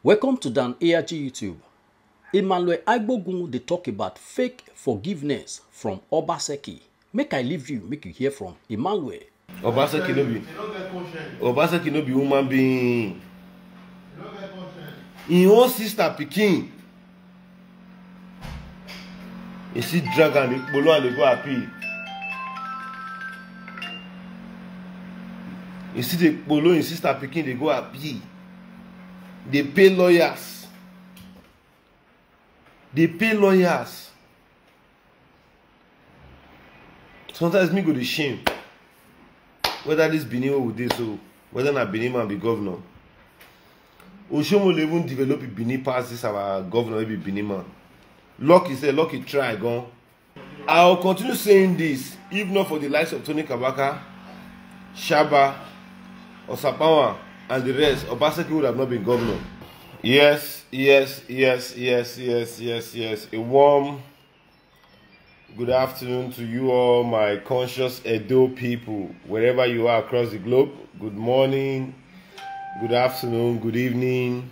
Welcome to Dan ARG YouTube. Emmanuel Agbogun they talk about fake forgiveness from Obaseki. Make I leave you, make you hear from Emmanuel. Obaseki no be human being. In own sister pikin. You see dragon, the polo and they go happy. You see the polo in sister pikin, they go happy. They pay lawyers. They pay lawyers. Sometimes me go to shame. Whether this Benin will do so, whether not Benin man be governor. Oshomo will even develop a Benin pass this our governor will be Benin man. Lucky say, lucky try gone. I'll continue saying this, if not for the likes of Tony Kabaka, Shaba, Osapawa, and the rest, Obaseki would have not been governor. Yes. A warm good afternoon to you all, my conscious Edo people, wherever you are across the globe. Good morning, good afternoon, good evening,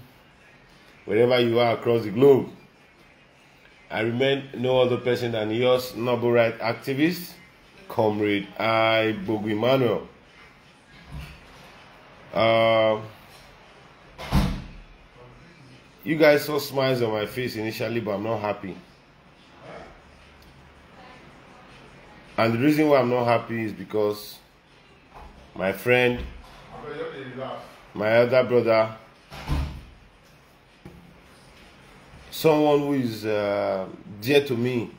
wherever you are across the globe. I remain no other person than yours, noble right activist, Comrade Bogu Emmanuel. You guys saw smiles on my face initially, but I'm not happy. And the reason why I'm not happy is because my friend, my elder brother, someone who is dear to me,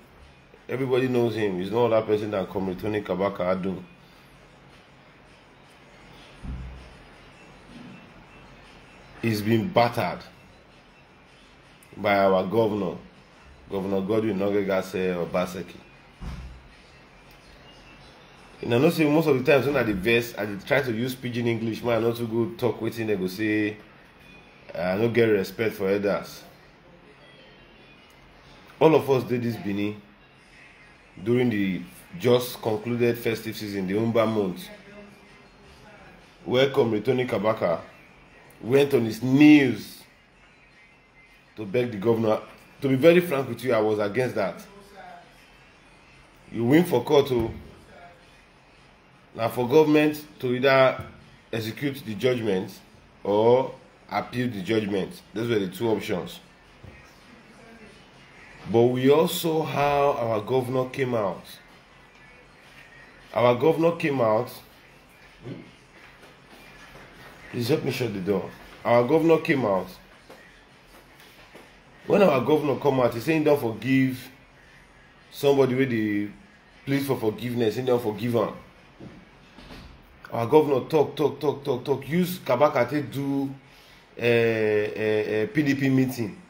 everybody knows him, he's no other person than Comrade Tony Kabaka Adun. He's been battered by our governor, Governor Godwin Nogegase Obaseki. You know, say most of the times when I verse, I try to use pidgin English, man, not to go talk with him, they go say, I don't get respect for others. All of us did this Benin during the just concluded festive season, the Umba month, where Comrade Tony Kabaka went on his knees to beg the governor. To be very frank with you, I was against that. You win for court to now for government to either execute the judgment or appeal the judgment. Those were the two options. But we also how our governor came out. Our governor came out. Please help me shut the door. Our governor came out. When our governor come out, he's saying don't forgive somebody with the plead for forgiveness, saying don't forgive him. Our governor talk. Use Kabaka to do a PDP meeting.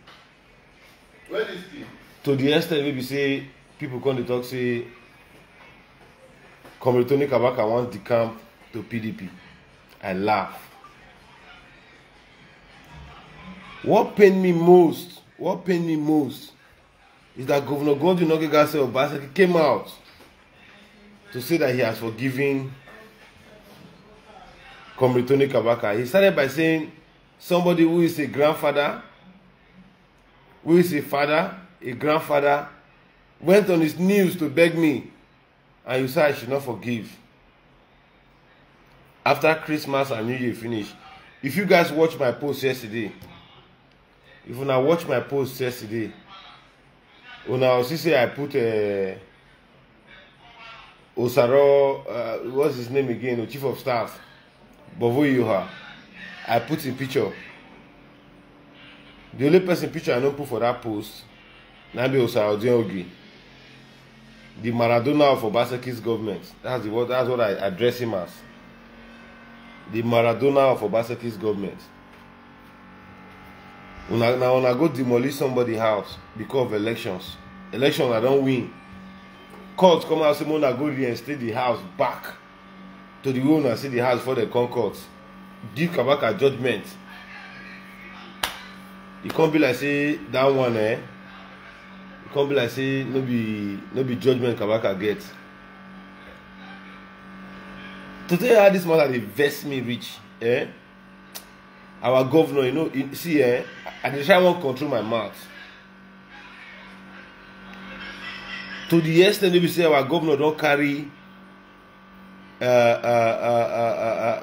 Where is he? To the extent maybe say people come to talk say Comrade Tony Kabaka wants the camp to PDP. I laugh. What pained me most is that Governor Godwin Nogegase Obaseki came out to say that he has forgiven Comrade Tony Kabaka. He started by saying somebody who is a grandfather, who is a father, a grandfather, went on his knees to beg me, and you say I should not forgive. After Christmas and New Year finish, if you guys watch my post yesterday, if una watch my post yesterday, una see say I put Osaro, what's his name again, the chief of staff, Bovo Yoha. I put in picture. The only person picture I don't put for that post, now be Osaro Diogi, the Maradona of Obaseki's government. That's what I address him as. The Maradona of Obaseki's government. When I go demolish somebody's house because of elections. Elections I don't win. Courts come out and say, I go reinstate the house back to the owner, see the house for the concourse. Give Kabaka judgment. You can't be like say that one, You can't be like say no be judgment Kabaka gets. To tell you how this matter they vex me rich, our governor, you know, see, I dey try wan control my mouth. To the extent wey be say our governor don carry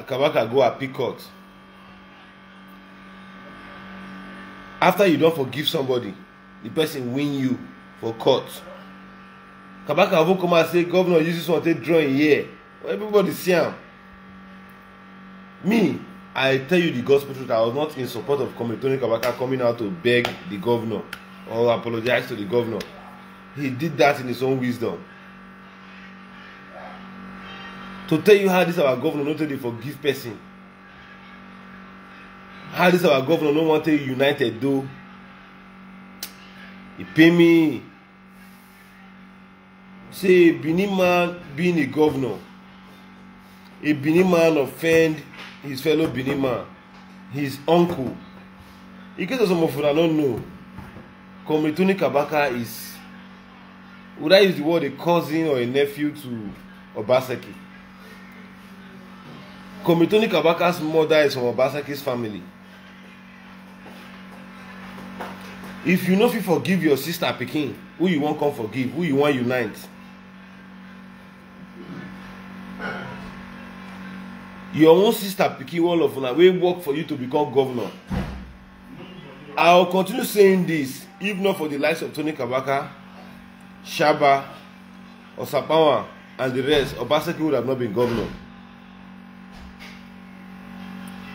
Kabaka go appeal court. After you don forgive somebody, the person win you for court. Kabaka even come and say, governor, use this one take draw in here. Well, everybody see am. Me, I tell you the gospel truth, I was not in support of Tony Kabaka coming out to beg the governor or apologize to the governor. He did that in his own wisdom. To tell you how this our governor not to forgive person. How this our governor no want to united though. He pay me. Say Benin man being a governor. A Benin man offend his fellow Benin man, his uncle. In case of some of you that don't know, Tony Kabaka is, would I use the word a cousin or a nephew to Obaseki? Tony Kabaka's mother is from Obaseki's family. If you know if you forgive your sister Pikin, who you want come forgive, who you want unite. Your own sister Pikin, all of una, will work for you to become governor. I'll continue saying this, if not for the likes of Tony Kabaka, Shaba, Osapawa, and the rest, Obaseki would have not been governor.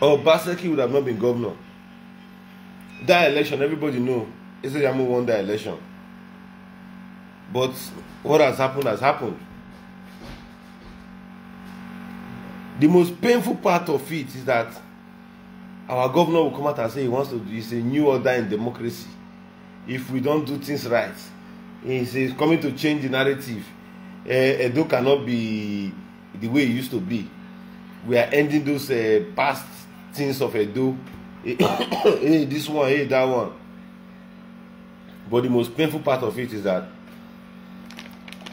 Obaseki would have not been governor. That election, everybody know, Ezejamu won that election. But what has happened has happened. The most painful part of it is that our governor will come out and say he wants to do, it's a new order in democracy. If we don't do things right, he's coming to change the narrative. Edo cannot be the way it used to be. We are ending those past things of Edo. Hey, this one, hey, that one. But the most painful part of it is that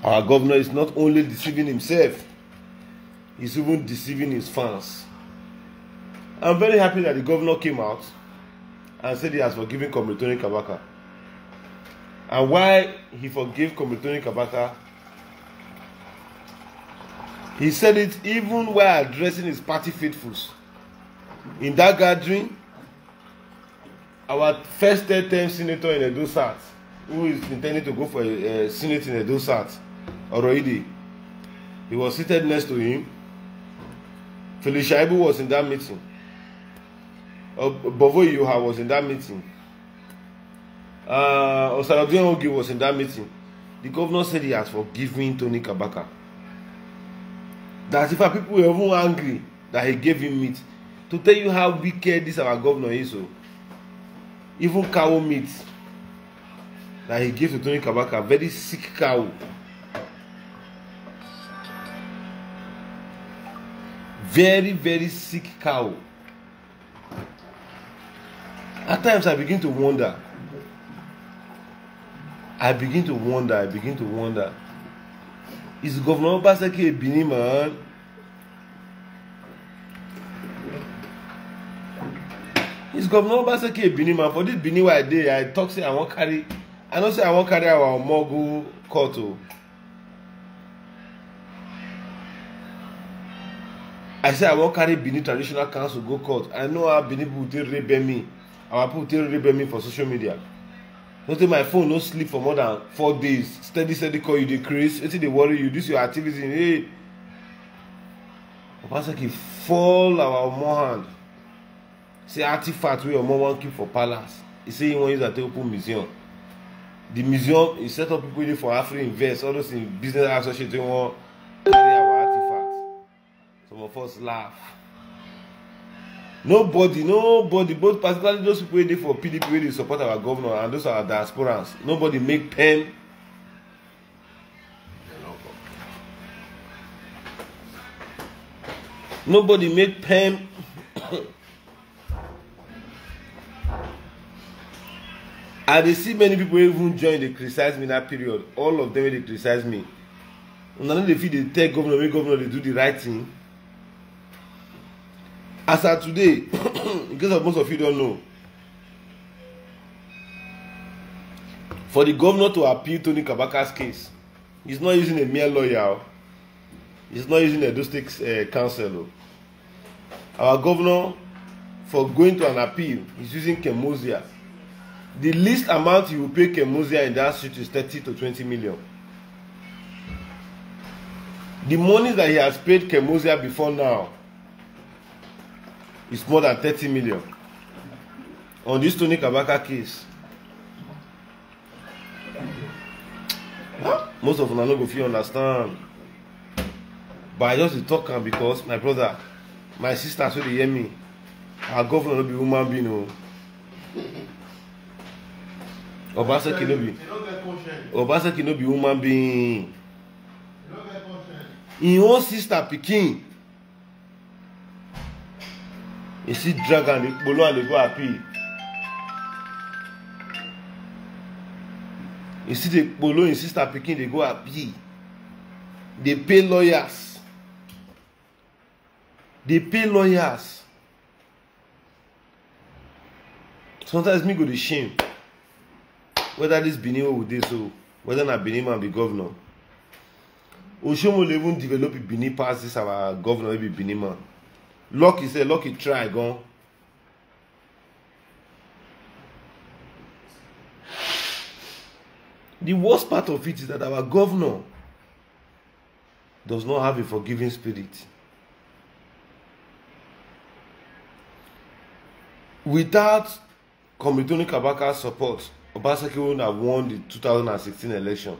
our governor is not only deceiving himself, he's even deceiving his fans. I'm very happy that the governor came out and said he has forgiven Tony Kabaka. And why he forgave Tony Kabaka, he said it even while addressing his party faithfuls. In that gathering, our first third-term senator in Edo South, who is intending to go for a senate in Edo South, Oroide, he was seated next to him. Felicia Ibu was in that meeting. Bovo Yoha was in that meeting. Osarobian Ogi was in that meeting. The governor said he has forgiven Tony Kabaka. That if our people were even angry that he gave him meat, to tell you how wicked this our governor is, so even cow meat that he gave to Tony Kabaka, very sick cow. Very, very sick cow. At times I begin to wonder. Is Governor Obaseki a Benin man? Is Governor Obaseki a Benin man? For this Benin where I talk say I won't carry. I don't say I won't carry our Mogu court. I say I won't carry Benin Traditional Council go court. I know how Benin people take rebel me. Our people take rebel me for social media. Don't take my phone, no sleep for more than 4 days. Steady call you, decrease. Until they worry you, this your activity. Hey, Obaseki fall our more hand. Say artifact where your mom want keep for palace. He say he want use that to open museum. The museum he set up people waiting for Afri invest. All those in business associates want carry our artifacts. Some of us laugh. Nobody, both particularly those people waiting for PDP waiting to support our governor and those are diasporans. Nobody make pen. Nobody make pen. I dey see many people even join they criticize me in that period. All of them they criticize me. None of the feel they tell governor, make governor they do the right thing. As of today, in case of most of you don't know, for the governor to appeal Tony Kabaka's case, he's not using a mere lawyer. He's not using a State council. Our governor, for going to an appeal, is using Kemosia. The least amount he will pay Kemosia in that suit is 30 to 20 million. The money that he has paid Kemosia before now is more than 30 million. On this Tony Kabaka case, most of them are not going to understand. But I just talk because my brother, my sister, so they hear me. Our governor no be human being, no. Obaseki no be. Obaseki no be human being. In own sister Pikin, you see dragon, the bolo and they go happy. You see the bolo in sister Pikin, they go happy. They pay lawyers. They pay lawyers. Sometimes me go to shame. Whether this Benin will do so, whether not Benin man be governor. Oshomo will even develop a Benin past this our governor will be Benin man. Lucky say, lucky try gone. The worst part of it is that our governor does not have a forgiving spirit. Without Tony Kabaka's support, Obaseki would have won the 2016 election.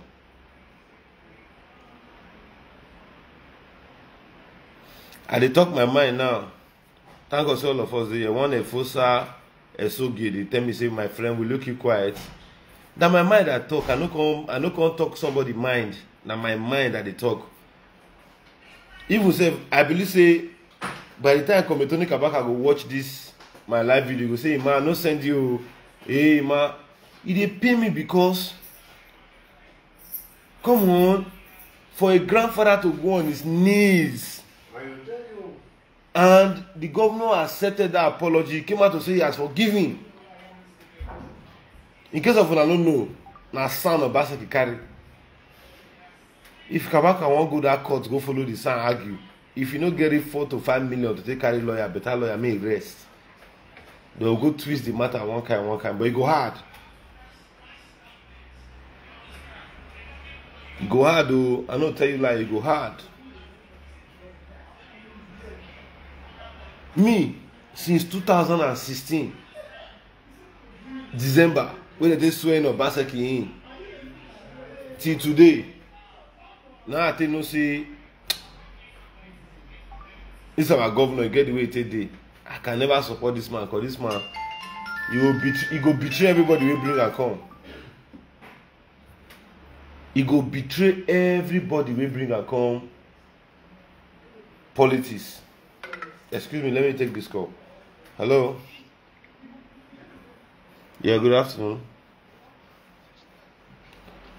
I dey talk my mind now. Thank God, all of us there. One Efosa, Esogi, they tell me, say, my friend, will you keep quiet? That my mind I talk. I no come talk somebody mind. Now my mind that they talk. Even say, I believe say, by the time Tony Kabaka go watch this my live video, go say, man, no send you. Hey, man, they pay me because, come on, for a grandfather to go on his knees. And the governor accepted that apology, came out to say he has forgiven. In case of when I don't know, na son of Obaseki carry. If Kabaka won't go that court, go follow the son, argue. If you don't get it 4 to 5 million to take carry lawyer, better lawyer may rest. They will go twist the matter one kind, but it go hard. It go hard though. I don't tell you like it go hard. Me, since 2016, December, when they swear Obaseki in, till today, now I think no say, this is our governor, get the way it today. I can never support this man, because this man, he go betray everybody we bring and come. He go betray everybody we bring and come. Politics. Excuse me, let me take this call. Hello? Yeah, good afternoon.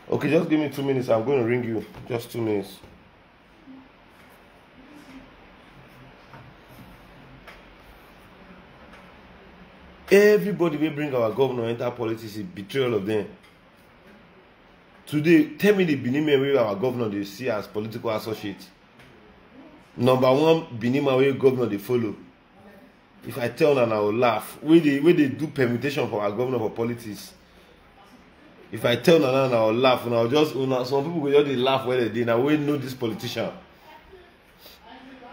Okay, just give me 2 minutes. I'm going to ring you. Just 2 minutes. Everybody will bring our governor enter politics, betray all of them. Today, tell me the Benin men wey our governor they see as political associates. Number one, Benin man wey governor they follow. If I tell them, I will laugh. Where they do permutation for our governor for politics. If I tell them, I will laugh. And I'll just some people will just laugh where they did. Now we know this politician.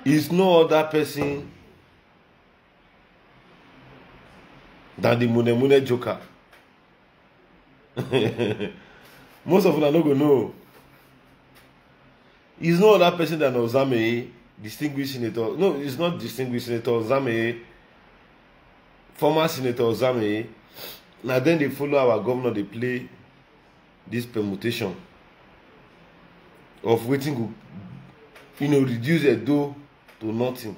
Is no other person than the Mune Joker. Most of them are not going to know. He's no other person than Ozame, distinguished senator. No, he's not distinguished senator Ozame, former senator Ozame. Now then they follow our governor, they play this permutation of waiting to, reduce a do to nothing.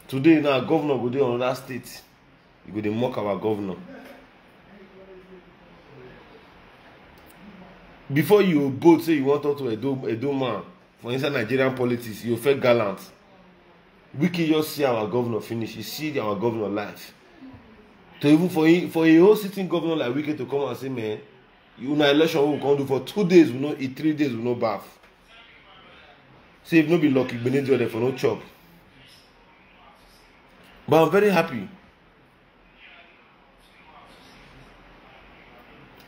Today now governor go there on another state. He go dey mock our governor. Before you both say you want to a do man for inside Nigerian politics, you feel gallant. Wiki just see our governor finish. You see our governor life. To even for a whole sitting governor like Wiki to come and say, man, you know election we can do for 2 days, we know eat 3 days, we no bath. See if no be lucky, we need there for no chop. But I'm very happy.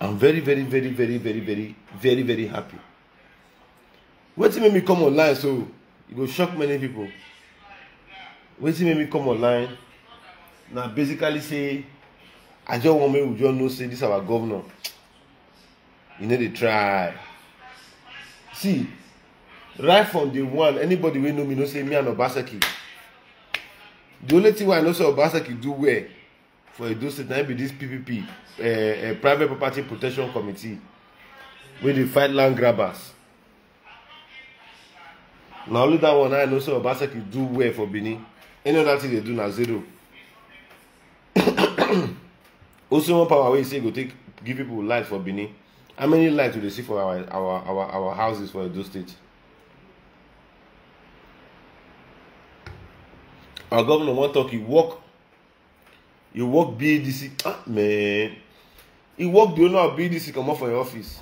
I'm very happy. Wetin make me come online so it go shock many people. Wetin make me come online now basically say I just want me to just know say this our governor. You know they try. See, right from day one, anybody will know me know say me and Obaseki. The only thing I know say Obaseki do well for Edo State now be this PPP, Private Property Protection Committee, where they fight land grabbers. Now only that one I know say Obaseki do well for Benin. Any other thing they do na zero. Also one power wey say go take give people light for Benin. How many lights do they see for our houses for Edo State? Our governor want talk, you work BDC. Ah man. You work the owner of BDC come up for your office.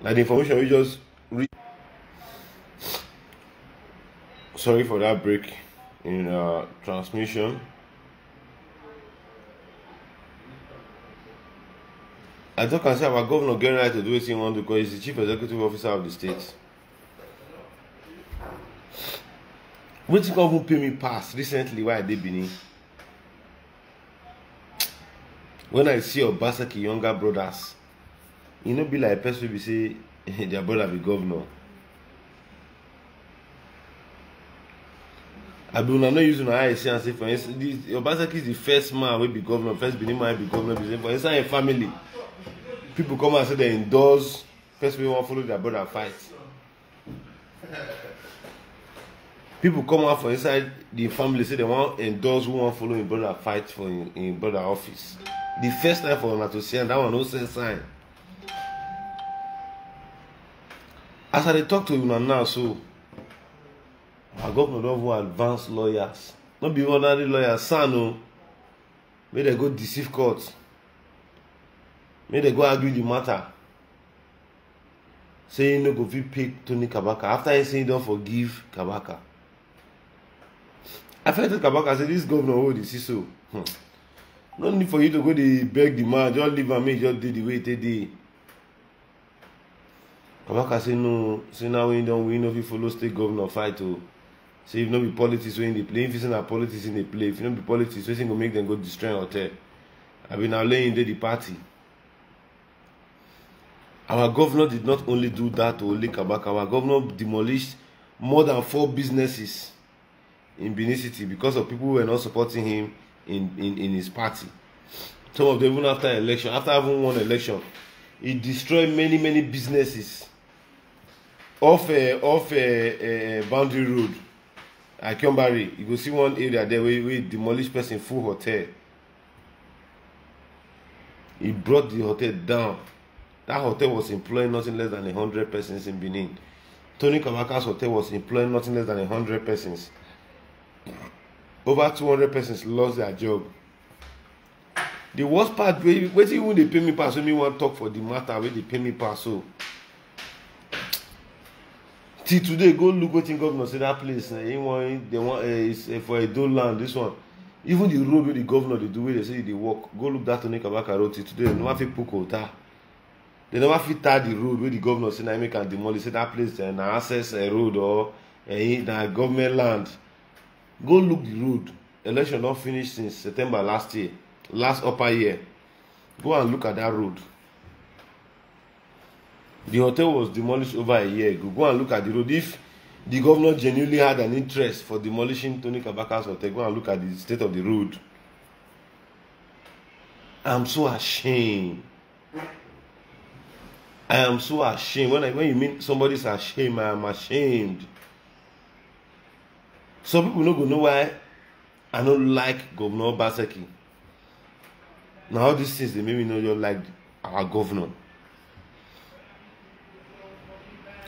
Like the information we just read. Sorry for that break in transmission. I talk and say our governor get right to do what he want because he's the chief executive officer of the state. Which government pay me pass recently while I did Benin? When I see Obaseki younger brothers, you know be like a person will say their brother be governor. I be not using my eyes and say for instance Obaseki is the first man will be governor, first Benin man be governor, for instance a family. People come and say they endorse, first we want to follow their brother fight. People come out for inside the family say they want endorse who want follow in brother fight for in brother office. The first time for una to see that one no sense sign. As I talk to you now, so our governor don't want advanced lawyers. Not be ordinary lawyers, son no. May they go deceive court. May they go argue the matter. Say no go fit pay Tony Kabaka. After he say he don't forgive Kabaka. I felt that Kabaka said this governor hold the so. No need for you to go to beg the man, just leave and me just do the way they did. Kabaka say no, say now we don't win if you follow state governor fight to say if no be politics when they play, if it's not politics in the play, if you don't be politics, we go make them go destroy hotel. I been now laying the party. Our governor did not only do that to only Kabaka, our governor demolished more than 4 businesses in Benin City because of people who were not supporting him in his party. Some of them even after election, after having won election, he destroyed many businesses off Boundary Road at Kyombari. You go see one area there where we demolished person full hotel. He brought the hotel down. That hotel was employing nothing less than 100 persons in Benin. Tony Kabaka's hotel was employing nothing less than 100 persons. Over 200 persons lost their job. The worst part, wait till they pay me pass, so me want to talk for the matter where they pay me pass. So till today, go look what in governor say that place. They want is for a Edo land. This one, even the road where the governor they do where they say they walk. Go look that Tony Kabaka road till today. They never fit put quota. They never fit tar the road where the governor say na make can demolish. Say that place na access a road or na government land. Go look the road. Election don't finish since September last year, last upper year. Go and look at that road. The hotel was demolished over a year ago. Go and look at the road. If the governor genuinely had an interest for demolishing Tony Kabaka's hotel, go and look at the state of the road. I'm so ashamed. I am so ashamed. When you mean somebody's ashamed, I am ashamed. Some people don't know why I don't like Governor Obaseki. Now all these things they make me know you like our governor.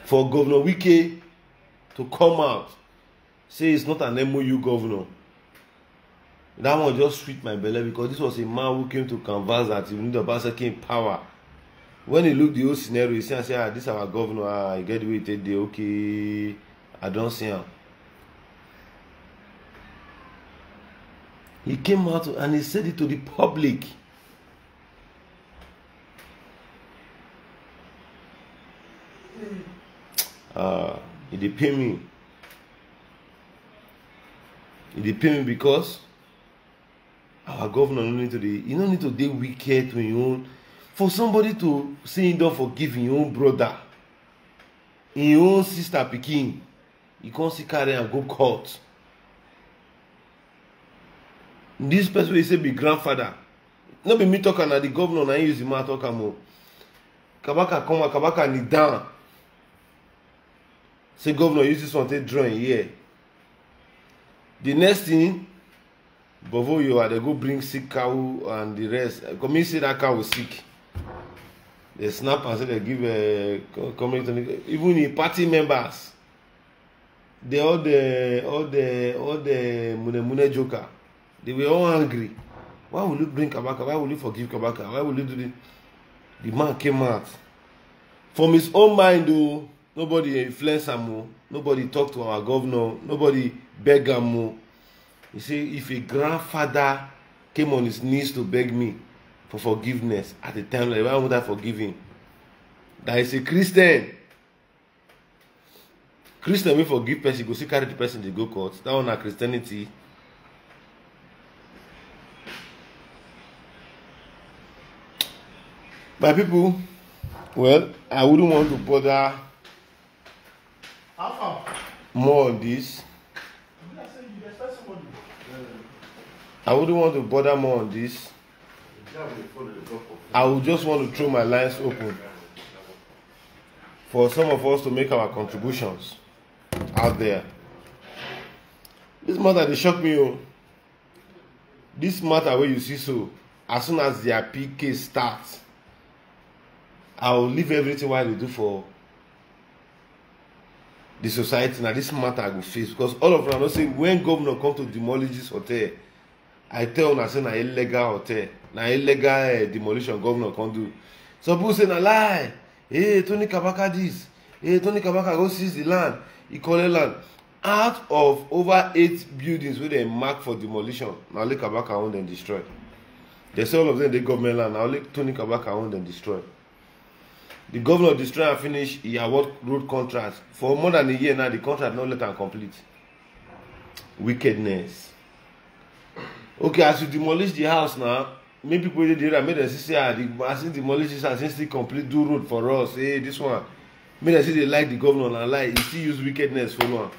For Governor Wike to come out say it's not an MOU governor. That one just sweet my belly because this was a man who came to canvass that he need Obaseki in power. When he looked the whole scenario, he say, this is our governor, I get the way it dey, okay, I don't see him. He came out and he said it to the public. It dey pain me. It dey pain me because our governor no need to dey, you don't need to dey wicked to your own. For somebody to say you don't forgive your own brother, your own sister pikin, you can't see carry and go court. This person will say be grandfather. No be me talking na the governor na use the man talk am. Kabaka come, Kabaka kneel down. Say governor use this one take drawing here. The next thing, before you are they go bring sick cow and the rest. Come in say that cow was sick. They snap and say they give a community. Even the party members, they all the mune joker. They were all angry. Why will you bring Kabaka? Why will you forgive Kabaka? Why will you do this? The man came out. From his own mind, though, nobody influenced him. Nobody talked to our governor. Nobody begged him. You see, if a grandfather came on his knees to beg me for forgiveness at the time, like, why would I forgive him? That is a Christian. Christian will forgive person, go see carry the person to go court. That one is Christianity. My people, well, I wouldn't want to bother more on this. I wouldn't want to bother more on this. I would just want to throw my lines open for some of us to make our contributions out there. This matter, they shock me. Oh. This matter where you see so, as soon as their PK starts, I will leave everything while they do for the society. Now this matter I will face because all of them don't say when governor come to demolish this hotel, I tell them I say na illegal hotel, na illegal demolition governor can't do. Some people say na lie. Hey, Tony Kabaka this. Hey, Tony Kabaka go seize the land. He collect land. Out of over 8 buildings where they mark for demolition, now only Kabaka own and destroy. They say all of them they government land. Now only Tony Kabaka own and destroy. The governor destroy and finish. He award road contracts for more than a year now. The contract not let and complete. Wickedness. Okay, as you demolish the house now, maybe people dey there make them say as you demolish this house, still complete do road for us. Hey, this one. Make them say they like the governor and like he still use wickedness for one.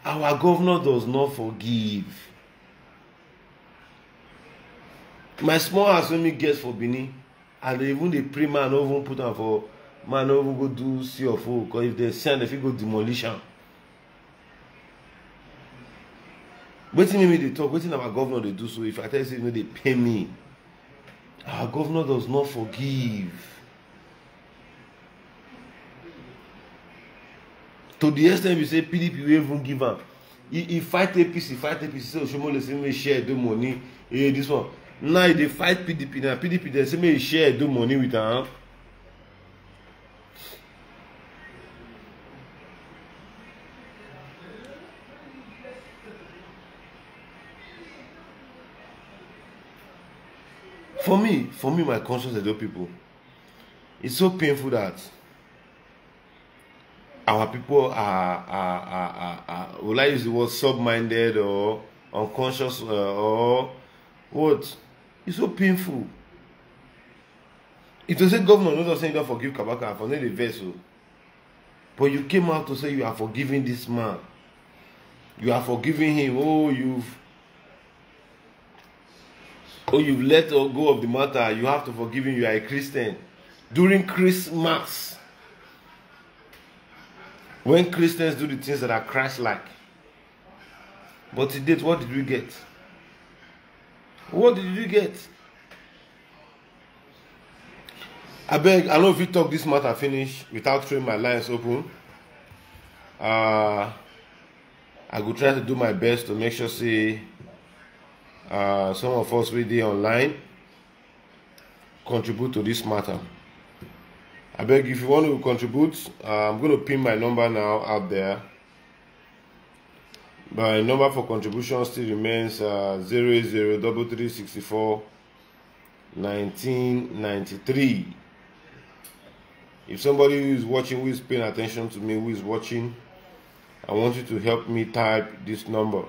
Our governor does not forgive. My small house when me get for Benin, and even the pre-man no even put on for man no even go do CFO because if they send if you go demolition. Wetin me dey talk, wetin our governor dey do so if I tell you say no dey pay me. Our governor does not forgive. To the extent we say PDP will even give am. He fight APC, say Oshomole say me share the money. Hey, this one. Now they fight PDP. Now PDP they say me share the money with am. For me, my conscience Edo people, it's so painful that our people are will I use the word sub-minded or unconscious or what? It's so painful. It was a governor not saying don't forgive Kabaka for the vessel, but you came out to say you are forgiving this man. You are forgiving him. You've let go of the matter. You have to forgive him. You are a Christian. During Christmas, when Christians do the things that are Christ-like. But to date, what did we get? What did we get? I beg, I don't know if you talk this matter finish without throwing my lines open. I go try to do my best to make sure say some of us wey dey online contribute to this matter. I beg, if you want to contribute, I'm going to pin my number now out there. My number for contribution still remains 08033641993. If somebody who is watching, who is paying attention to me, who is watching, I want you to help me type this number.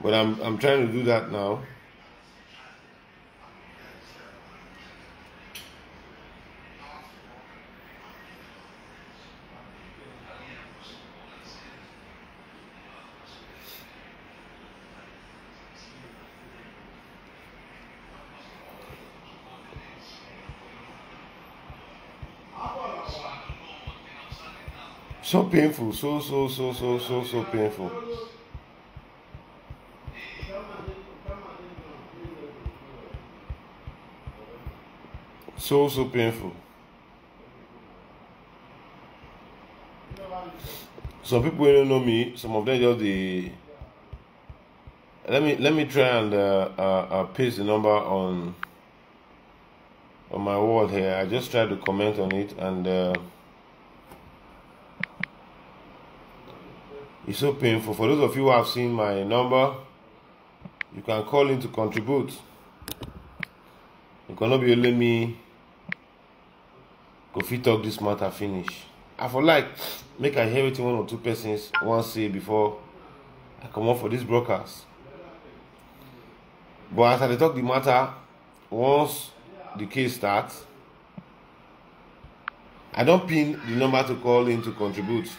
But I'm trying to do that now. So painful, so painful. So painful. Some people don't know me. Some of them just the. Let me try and paste the number on my wall here. I just tried to comment on it, and it's so painful. For those of you who have seen my number, you can call in to contribute. You cannot be only me go fit talk this matter finish. I for like make I hear wetin one or two persons want say before I come up for this broadcast. But as I dey talk the matter, once the case starts, I don't pin the number to call in to contribute.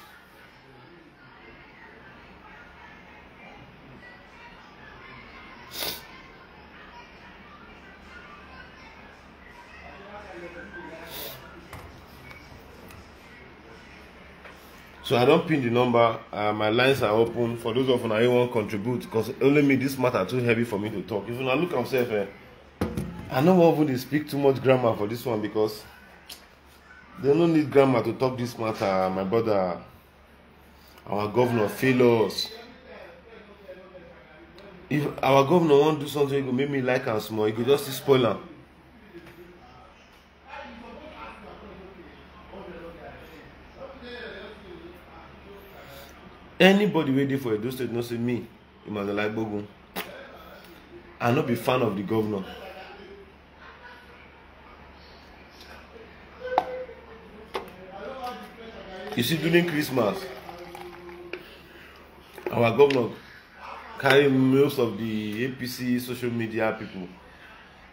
So I don't pin the number. My lines are open for those of you who want to contribute, because only me this matter too heavy for me to talk. If you look at myself, I don't want to speak too much grammar for this one, because they don't need grammar to talk this matter. My brother, our governor fail us. If our governor want to do something, he go make me like and small. He go just spoil am. Anybody waiting for Edo State, no say me, Emmanuel Bogun. I not be fan of the governor. You see, during Christmas, our governor carry most of the APC social media people.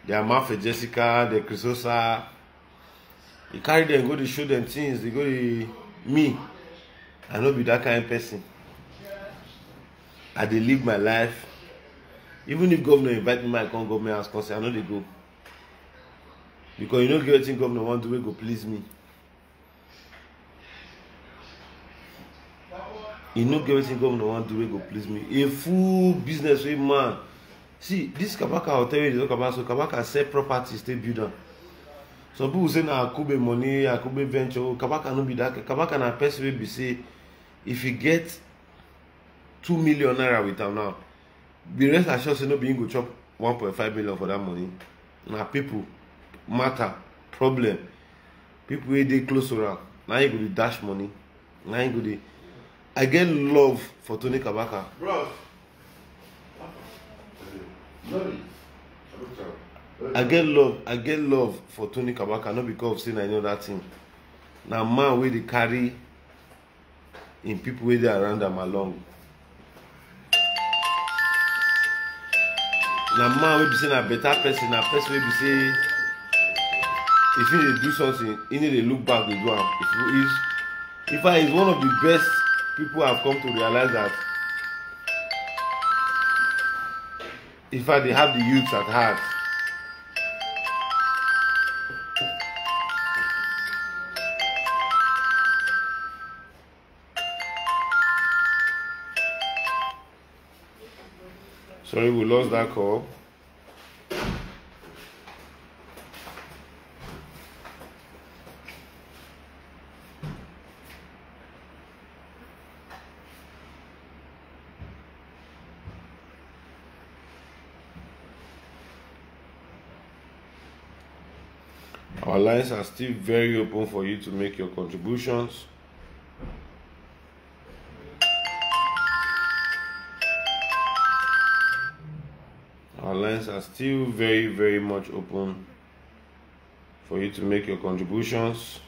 Their Mafe Jessica, the Chrisosa. He carry them, go to show them things. They go to me. I not be that kind of person. I dey live my life. Even if governor invite me, I can't go my house because I know they go. Because you know everything governor want to do, go please me. You know everything governor want to do, go please me. A full business with man. See, this Kabaka hotel is talk about, so Kabaka sell properties, they build them. Some people say na Akube money, Akube venture. Kabaka no be that. Kabaka na person will be say, if you get 2 million naira with them now, the rest assured say no be go chop 1.5 million for that money. Now people matter, problem. People wey dey close around. Now you go to dash money. Now you go to. I get love for Tony Kabaka. Bro. I get love for Tony Kabaka, not because of saying I know that thing. Now man wey dey carry in people wey dey around them along. Now man wey be saying a better person, a person wey be say if he dey do something, he need to look back to do am. If I is one of the best people I've come to realize that if I they have the youths at heart. Sorry, we lost that call. Our lines are still very open for you to make your contributions. Our lines are still very, very much open for you to make your contributions.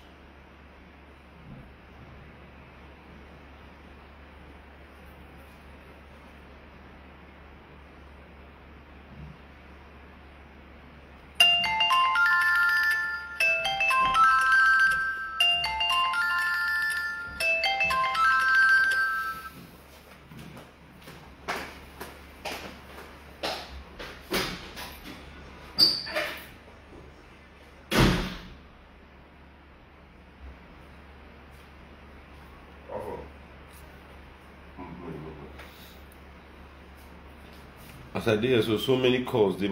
As I did, so many calls they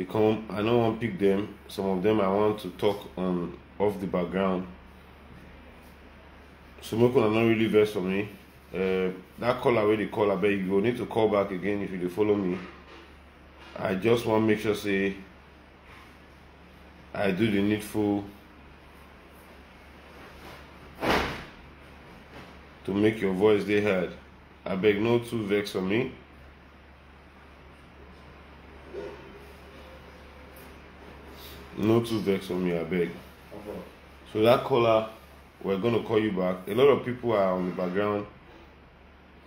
come. I don't want to pick them. Some of them I want to talk on off the background. So most are not really vex for me. That caller where they call, I bet you go need to call back again if you dey follow me. I just want to make sure say I do the needful to make your voice they heard. I beg no too vex for me. No too vex for me, I beg. So that caller, we're going to call you back. A lot of people are on the background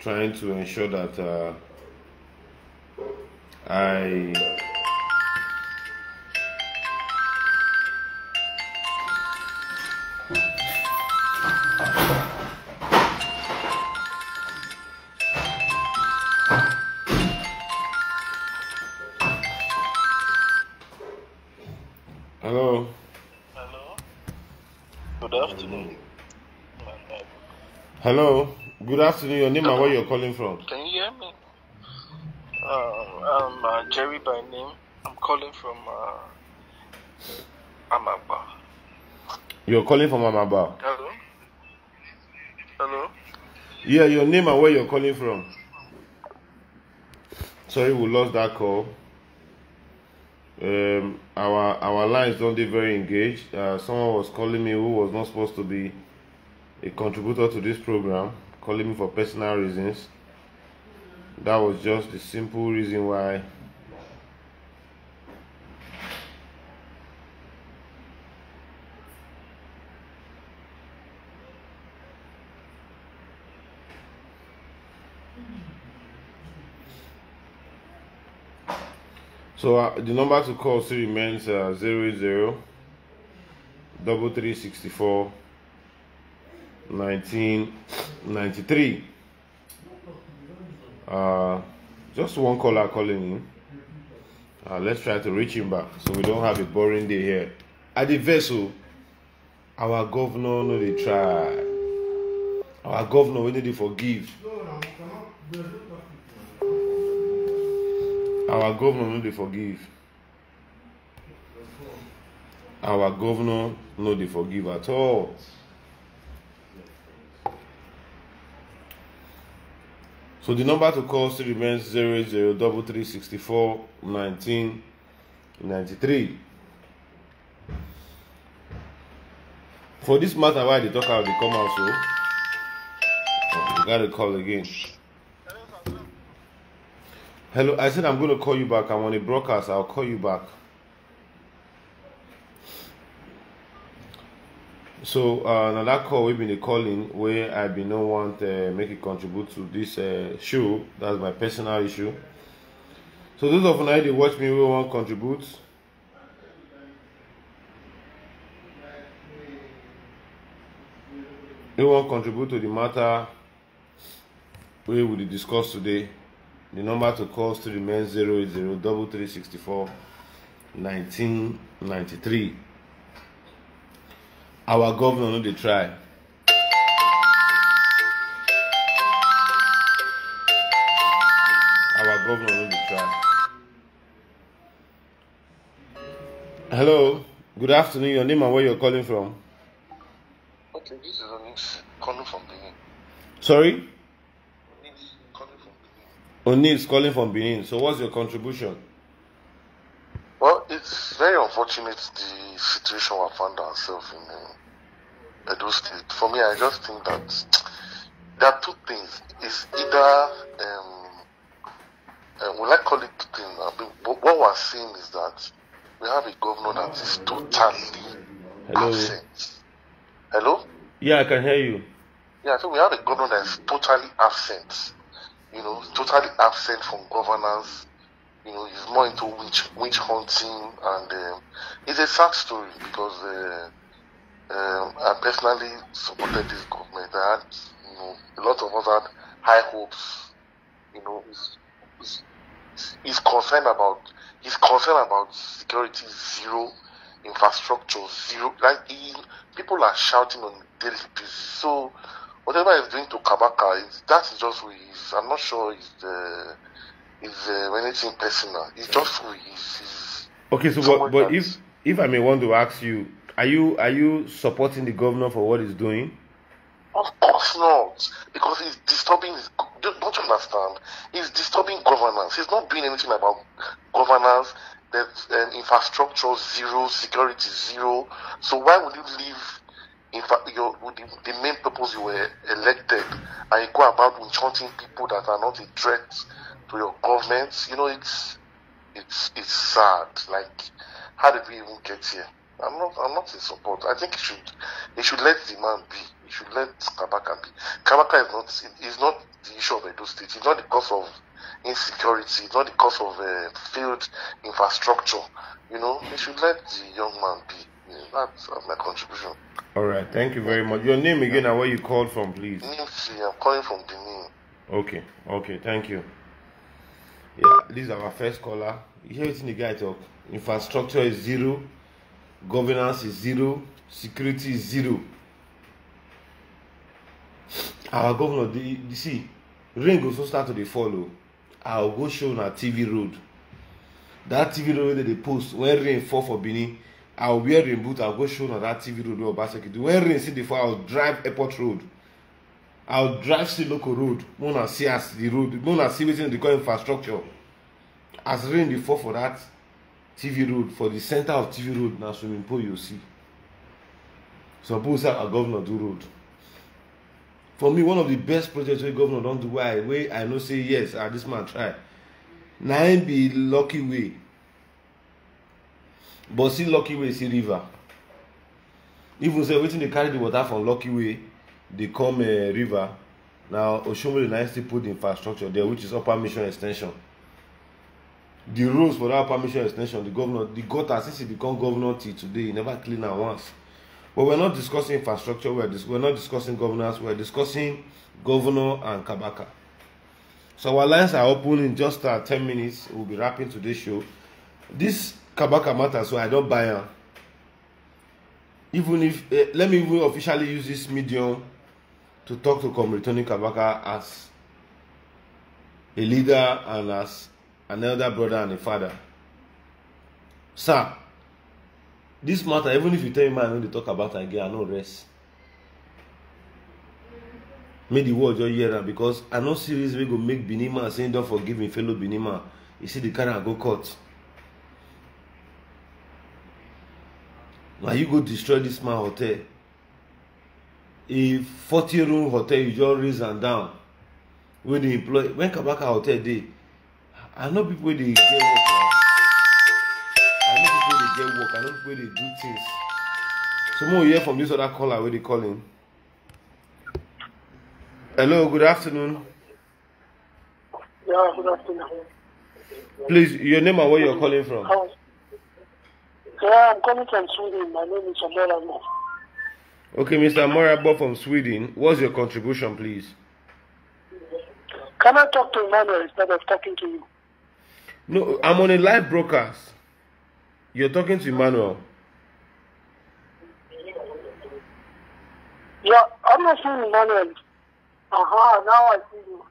trying to ensure that Hello. Hello. Good afternoon. Hello. Good afternoon. Your name and where you're calling from? Can you hear me? I'm Jerry by name. I'm calling from Amaba. You're calling from Amaba? Hello. Hello. Yeah, your name and where you're calling from? Sorry, we lost that call. Our lines don't be very engaged. Someone was calling me who was not supposed to be a contributor to this program, calling me for personal reasons. That was just the simple reason why so the number to call still remains 080 3364 1993. Just one caller calling in. Let's try to reach him back so we don't have a boring day here. At the vessel, our governor no dey try. Our governor we need to forgive. Our governor no dey forgive. Our governor no dey forgive at all. So the number to call still remains 080 3364 1993. For this matter, why they talk out, they come out so. You gotta call again. Hello, I said I'm going to call you back. I'm on a broadcast. I'll call you back. So now that call we've been calling where I been no want make it contribute to this show. That's my personal issue. So those of you they watch me we want contribute. You want contribute to the matter we will discuss today. The number to call still remains 080 3364 1993. Our governor no dey try. Our governor no dey try. Hello, good afternoon. Your name and where you're calling from? Okay, this is Onis calling from Benin. Sorry? Onis calling from Benin. Onis calling from Benin. So what's your contribution? Well, it's it's very unfortunate the situation we found ourselves in Edo State. For me, I just think that there are two things. It's either will I call it two things? What we're seeing is that we have a governor that is totally absent. Hello? Yeah, I can hear you. Yeah, so we have a governor that is totally absent. Totally absent from governance. He's more into witch hunting, and it's a sad story because I personally supported this government. I had, a lot of us had high hopes. He's concerned about security zero, infrastructure zero. Like people are shouting on a daily basis. So whatever he's doing to Kabaka, that is just who he is. I'm not sure it's anything personal. It's just who he is. Okay, so but if I may want to ask you, are you supporting the governor for what he's doing? Of course not, because he's disturbing. Don't you understand? He's disturbing governance. He's not doing anything about governance. There's infrastructure zero, security zero. So why would you leave? The main purpose you were elected, and you go about enchanting people that are not a threat to your government. It's sad. Like, how did we even get here? I'm not in support. I think he should let the man be. He should let Kabaka be. Kabaka is not the issue of Edo State. It's not the cause of insecurity. It's not the cause of failed infrastructure. He should let the young man be. That's my contribution. All right, thank you very much. Your name again and where you called from, please. Nimsi, I'm calling from Benin. Okay, thank you. Yeah, this is our first caller. You hear what the guy talk? Infrastructure is zero, governance is zero, security is zero. Our governor, you see, rain goes to start to follow. I'll go show on our TV road. That TV road that they post when rain fall for Benin. I'll wear rain boot. I'll go show on that TV road where Obaseki do. When rain see the fall, I'll drive airport road. I'll drive see local road. Mona see as the road. Mona see within the infrastructure. As rain the fall for that TV road, for the center of TV road, now swimming pool you see. Some people say our governor do road. For me, one of the best projects where governor don't do why I know say yes, this man try. Now be Lucky Way. But see Lucky Way, see river. Even say waiting they carry the water from Lucky Way, they come river. Now Oshomole now still put the infrastructure there, which is Upper Mission Extension. The roads for that Upper Mission Extension, the gutter since he become governor till today, he never clean am once. But we're not discussing infrastructure, we're not discussing governance, we're discussing governor and Kabaka. So our lines are open in just 10 minutes. We'll be wrapping today's show. This Kabaka matter, so I don't buy her. Even if, let me even officially use this medium to talk to Tony Kabaka as a leader and as an elder brother and a father. Sir, this matter, even if you tell me I know they talk about it again, I no rest. Make the world just hear that, because I know series we go make Benima saying don't forgive me, fellow Benima. You see the car and go court. Now you go destroy this man hotel. A 40-room hotel you just raise and down. When they employ, when Kabaka hotel dey, I know people they get work now. I know people they get work. I know people they do things. So more hear from this other caller where they calling. Hello, good afternoon. Yeah, good afternoon. Please, your name and where you're calling from. Yeah, I'm calling from Sweden. My name is Obaseki. Okay, Mr. Morabo from Sweden. What's your contribution, please? Can I talk to Emmanuel instead of talking to you? No, I'm on a live broadcast. You're talking to Emmanuel. Yeah, I'm not seeing Emmanuel. Now I see you.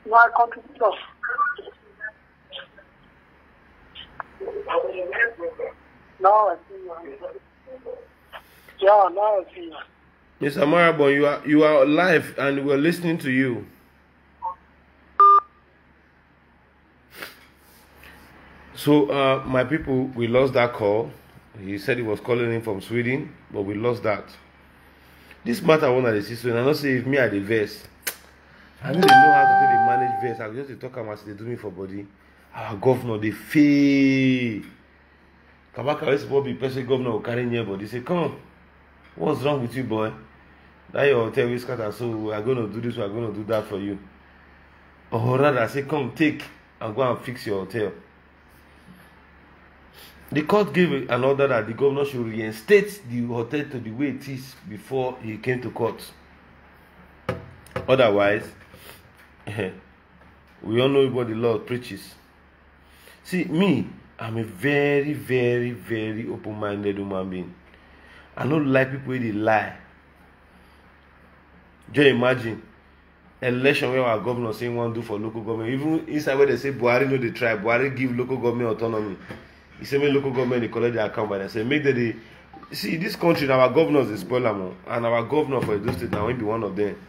My contribution. Now I see you. Yeah, now I see you. Mr. Marabon, you are live and we're listening to you. So my people, we lost that call. He said he was calling in from Sweden, but we lost that. This matter one of the system, and I don't say if me at the verse. I know they know how to do the manage verse. I just talk about they do me for body. Our governor, they fail. Kabaka is supposed to be person governor will carry near, but they say, come on, what's wrong with you, boy? That your hotel is scatter, so we are going to do this, we are going to do that for you. Or rather, I say, come take and go and fix your hotel. The court gave an order that the governor should reinstate the hotel to the way it is before he came to court. Otherwise, we all know what the law preaches. See, me, I'm a very, very, very open-minded human being. I don't like people who they lie. Just imagine election where our governor saying one do for local government. Even inside where they say Buhari no they try, Buhari give local government autonomy. He say make local government they collect their account by themselves. Make they see this country now our governors is spoil them, and our governor for Edo State now will be one of them.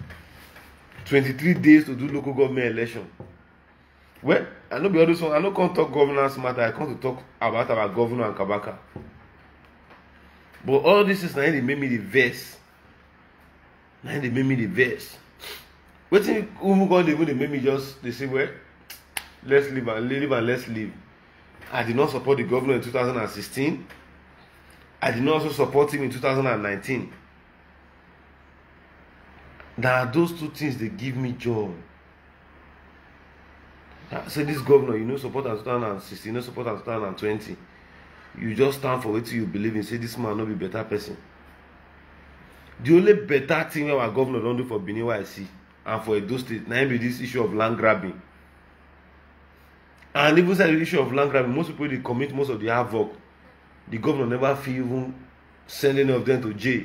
23 days to do local government election. Well, I know be all this one. I don't come talk governance matter. I come to talk about our governor and Kabaka. But all this is now they made me the verse. Now they made me the verse. Waiting, who God they made me just they say well, let's live and let's live. I did not support the governor in 2016. I did not also support him in 2019. Now those two things they give me joy. I say this governor, you know, support in 2016, you know, support in 2020. You just stand for what you believe in. Say this man not be better person. The only better thing our governor don't do for Benin YC and for Edo State now be this issue of land grabbing. And even say the issue of land grabbing, most people they commit most of the havoc. The governor never feel even send any of them to jail.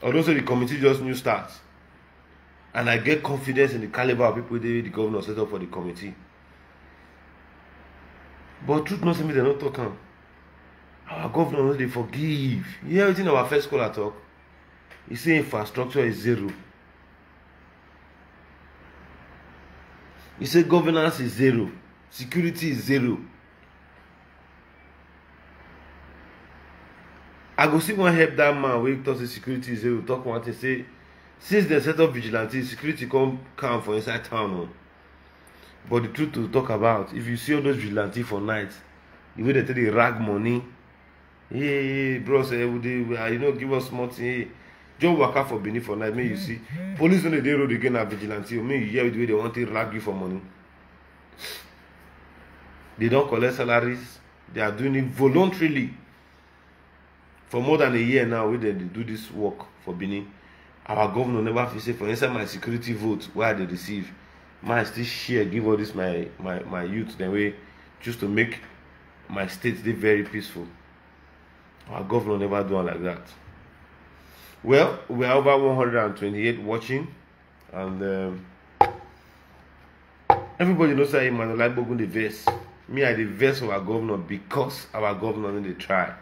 Although so the committee just new starts. And I get confidence in the caliber of people the governor set up for the committee. But truth not say me they not talking. Our governor they forgive. You hear everything our first scholar talk? He say infrastructure is zero. He say governance is zero. Security is zero. I go see one help that man wey talk say security is zero. Talk one thing say since they set up vigilante, security come for inside town. No? But the truth to talk about, if you see all those vigilante for night, the way they tell they rag money, hey bro, say you know give us small thing. Hey, just work out for Benin for night. May you see police on the day road again at vigilante. May you hear the way they want to rag you for money. They don't collect salaries. They are doing it voluntarily. For more than a year now, we they do this work for Benin. Our governor never feel say for inside my security vote where they receive. Man still share, give all this my youth the way just to make my state very peaceful. Our governor never do it like that. Well, we are over 128 watching, and everybody knows that Emmanuel Bogun the verse. Me I the verse of our governor because our governor need to try.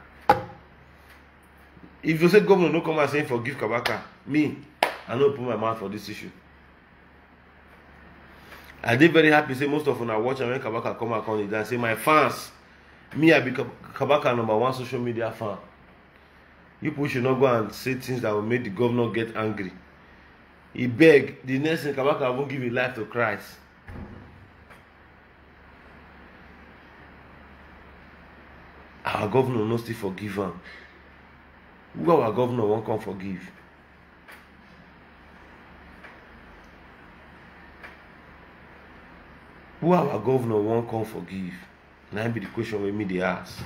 If you say governor no come and say forgive Kabaka, me, I don't put my mouth for this issue. I did very happy say most of them are watching when Kabaka come back on it and say my fans, me I be Kabaka #1 social media fan. You people should not go and say things that will make the governor get angry. He beg the next thing Kabaka won't give his life to Christ. Our governor no still forgive him. Who our governor won't come forgive? Who our governor won't come forgive? Now be the question with me they ask.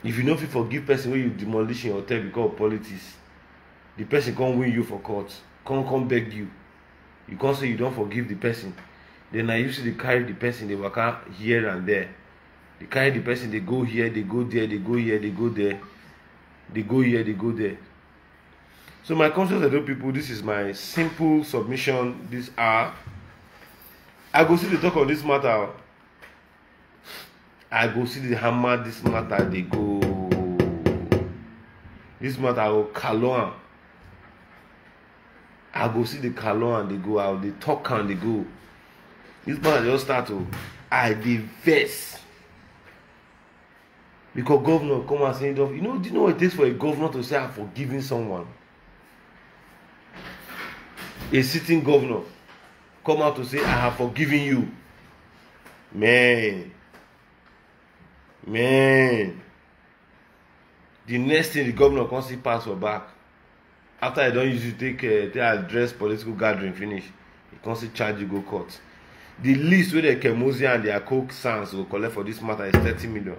If you know if you forgive person when you demolish your hotel because of politics, the person can't win you for court, can't beg you. You can't say you don't forgive the person. Then I used to carry the person, they work out here and there. They carry the person, they go here, they go there, they go here, they go there, they go here, they go there. So my conscious Edo people, this is my simple submission this hour. I go see the talk on this matter. I go see the hammer this matter, they go. This matter I go Kaloan. I go see the Kaloan, they go out, they talk and they go. This man just start to I dey vex. Because governor come and say, do you know what it takes for a governor to say I'm forgiving someone? A sitting governor come out to say I have forgiven you. Man. The next thing the governor can see pass for back. After he don't usually take address political gathering finish, he can see charge you go court. The least where the Kemosia and their coke sons will collect for this matter is 30 million.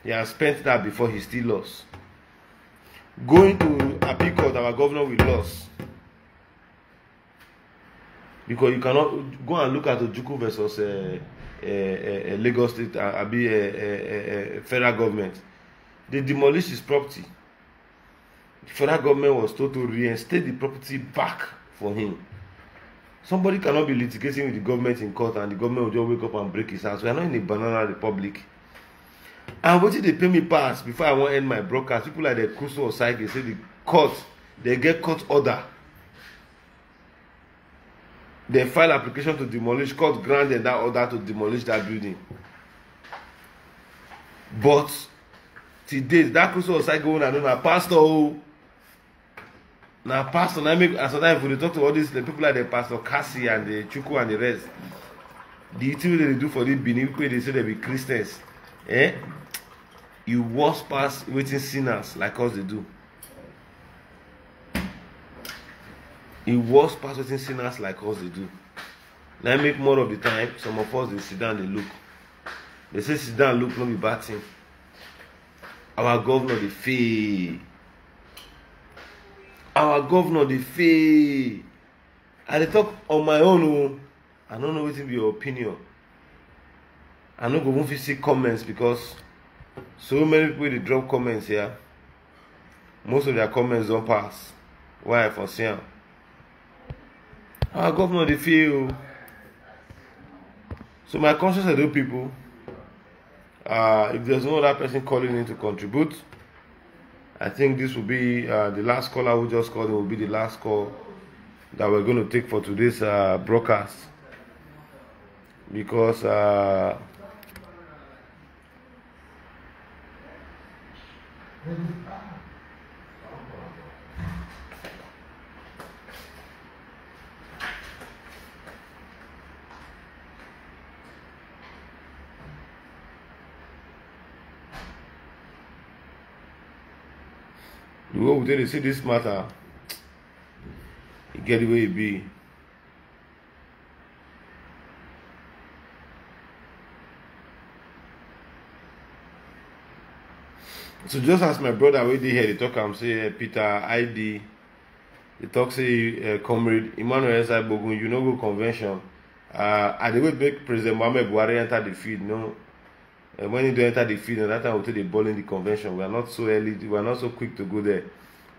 He has spent that before he still lost. Going to appeal court, our governor will lose. Because you cannot go and look at Ojukwu versus Lagos State, federal government. They demolished his property. The federal government was told to reinstate the property back for him. Somebody cannot be litigating with the government in court and the government will just wake up and break his house. We are not in a banana republic. And what did they pay me pass before I want to end my broadcast? People like the Crusoe or Psyche say the court, they get court order. They file application to demolish, court granted that order to demolish that building. But today, that Crusoe or Psyche owner, no, na pastor. Now, pastor, now make and sometimes when they talk to all these the people like the Pastor Cassie and the Chukwu and the rest, the thing they do for this Benin people, they say they be Christians. You worse pass waiting sinners like us they do. You worse pass waiting sinners like us they do. Now I make more of the time, some of us they sit down, they look. They say sit down, look, no be bad thing. Our governor they fail. Our governor dey fail. I dey talk on my own. I don't know what will be your opinion. I no go even fit see comments because so many people dey drop comments here. Most of their comments don't pass. Why I foresee am? Our governor dey fail. So my conscious Edo people, if there's no other person calling in to contribute, I think this will be the last caller who just called. It will be the last call that we're going to take for today's broadcast. Because the way they see this matter, you get the way it be. So just as my brother wey dey here, they talk am say Peter ID, they talk say comrade Emmanuel Bogun, you know go convention. I dey wait make President Muhammad Buhari enter the field, no. When he do enter the field, and that time we'll take the ball in the convention. We are not so early, we are not so quick to go there.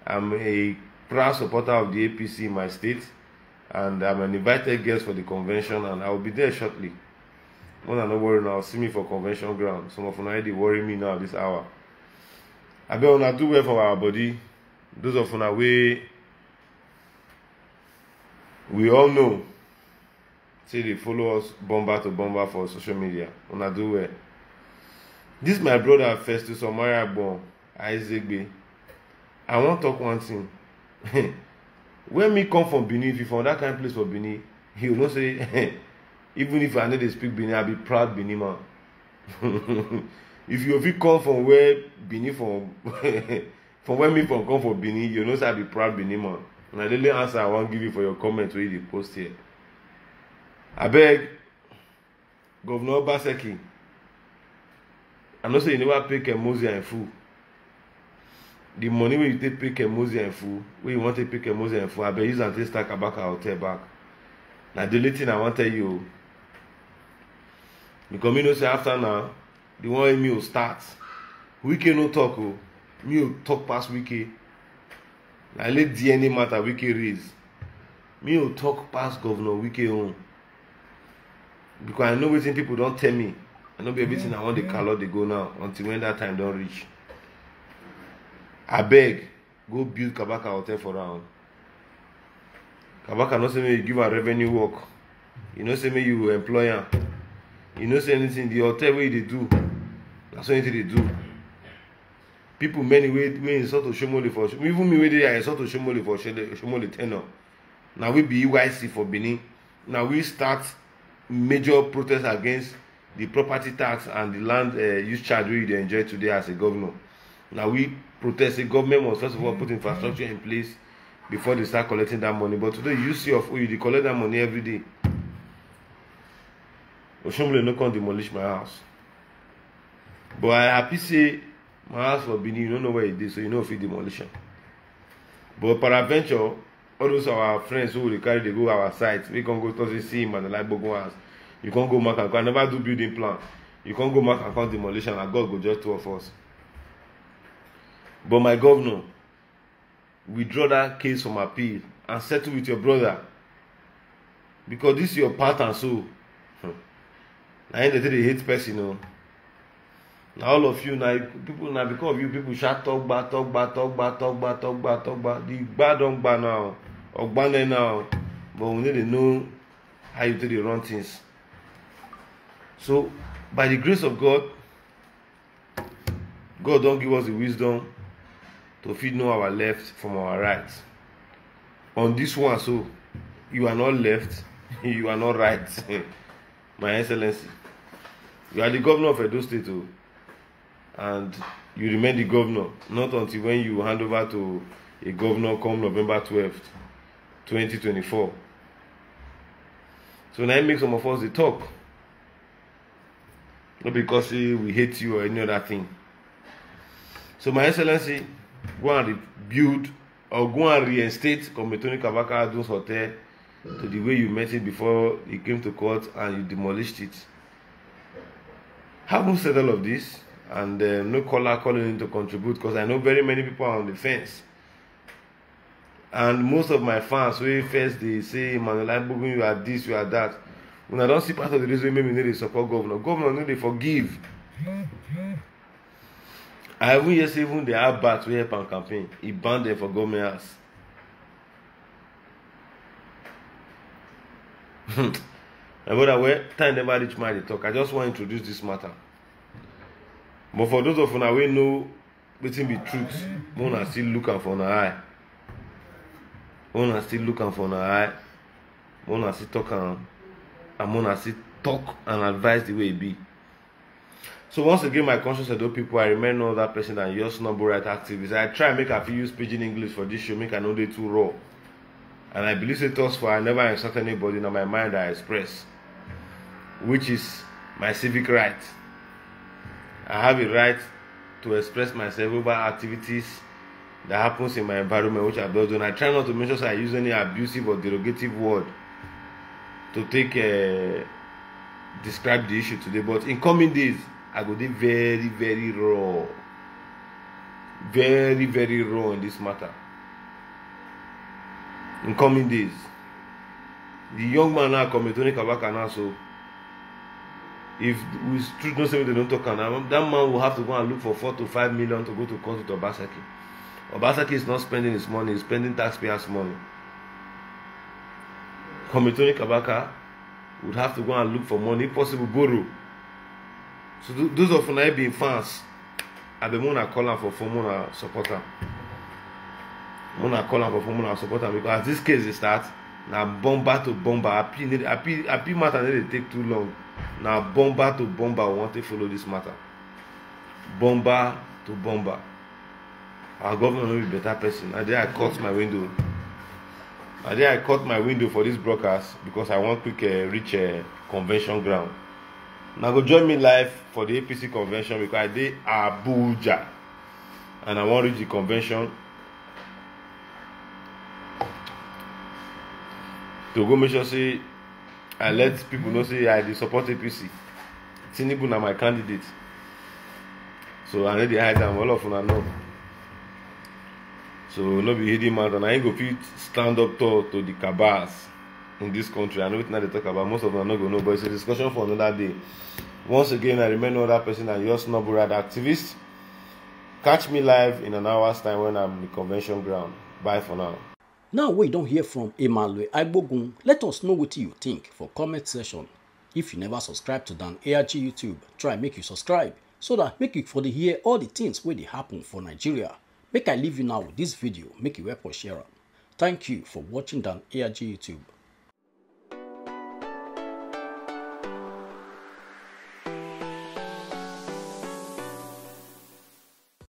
I'm a proud supporter of the APC in my state, and I'm an invited guest for the convention, and I will be there shortly. When I no worry now, see me for convention ground. Some of you already worry me now this hour. I bet when I do well for our body, those of you we all know, say they follow us bomber to bomber for social media. When I do well. This my brother Festus Omaya born Isaac. I want to talk one thing. When me come from Benin, if you from that kind of place for Benin, he will not say, even if I know they speak Benin, I'll be proud Benin man. If you come from where Benin from, from where me from come from Benin, you know say I'll be proud Benin man. And the only answer I want to give you for your comment where you post here. I beg, Governor Obaseki, I know say you never pay Kemosia in full. The money when you take pay Kemosia in full, when you want to pay Kemosia in full, I bet use and take start Kabaka hotel back. Now the only thing I want to tell you, because me know say after now, the one me will start. Wike no talk, me will talk past Wike. Like let DNA matter Wike raise. Me will talk past Governor Wike on. Because I know what people don't tell me. I know everything I want the color they go now until when that time don't reach. I beg, go build Kabaka hotel for round. Kabaka not say me give a revenue work. You know say me you employ am. You know say anything the hotel wey they do. That's anything they do. People many way insult to Shomole for even me wey dey insult to Shomole for Shomole tenor. Now we be EYC for Benin. Now we start major protest against the property tax and the land use charge we they enjoy today as a governor. Now we protest the government must first of all put infrastructure in place before they start collecting that money. But today you see of they collect that money every day. Oshomole no come demolish my house. But I happy say my house for Benin, you don't know where it is, so you know if it demolition. But peradventure, all those our friends who they carry they go our site, we can go to see him and the like Bogo house. You can't go mark and I never do building plan. You can't go mark and count demolition and God go just two of us. But my governor, withdraw that case from appeal and settle with your brother. Because this is your part and soul. I ain't they hate person, you know. Now all of you now people now because of you people shout talk bad. The bad don't bad now. Or bad now. But we need to know how you do the run things. So by the grace of God, God don't give us the wisdom to fit know our left from our right. On this one, so you are not left, you are not right. My Excellency, you are the governor of Edo State, and you remain the governor, not until when you hand over to a governor come November 12th, 2024. So now it makes some of us talk. Not because we hate you or any other thing. So my Excellency, go and rebuild or go and reinstate Kabaka Adun's hotel to the way you met it before it came to court and you demolished it. Haven't said all of this, and no caller calling in to contribute because I know very many people are on the fence. And most of my fans, when first they say, Manuel Bogun, you are this, you are that. When I don't see part of the reason maybe need to support governor. Governor need to forgive. I even hear say even the Abat we help on campaign. He banned them for government house. My brother, where time never reach my talk. I just want to introduce this matter. But for those of you we know wetin be truth, wanna still looking for an eye. Wanna still looking for an eye. Wanna still talk and wanna still talk and advise the way it be. So once again, my conscious Edo people, I remain no other person than your snobble right activist. I try make a few use pidgin English for this show, make I know they too raw. And I believe it thus far I never insult anybody in my mind I express, which is my civic right. I have a right to express myself over activities that happens in my environment, which I've done. I try not to make sure I use any abusive or derogative word to take describe the issue today. But in coming days, I go be very, very raw. Very, very raw in this matter. In coming days. The young man now come Tony Kabaka now, so if we truth no say they don't talk now, that man will have to go and look for 4 to 5 million to go to court with Obaseki. Obaseki is not spending his money, he's spending taxpayers' money. Tony Kabaka would have to go and look for money, if possible borrow. So those of you being fans, I be mona call for phone supporter. Mona call for phone supporter because as this case is start, now bomber to bomber. Happy matter need to take too long. Now bomber to bomber want to follow this matter. Bomber to bomber. Our government will be a better person. And there I cut my window. And there I cut my window for this broadcast because I want quick reach convention ground. Now go join me live for the APC convention because I did Abuja. And I want to reach the convention to go make sure say I let people know say I support APC. Tinubu na my candidate. So I need to hide them all of them know. So no be hidden man, and I ain't go fit stand up to the cabals in this country. I know it's not they talk about, most of them are not going to know, but it's a discussion for another day. Once again, I remain no other person than your snobble rad activist. Catch me live in an hour's time when I'm in the convention ground. Bye for now. Now we don't hear from Emmanuel Agbogun. Let us know what you think for comment section. If you never subscribe to Dan ARG YouTube, try make you subscribe so that make you for the hear all the things where they happen for Nigeria. Make I leave you now with this video, make you help us share it. Thank you for watching Dan ARG YouTube.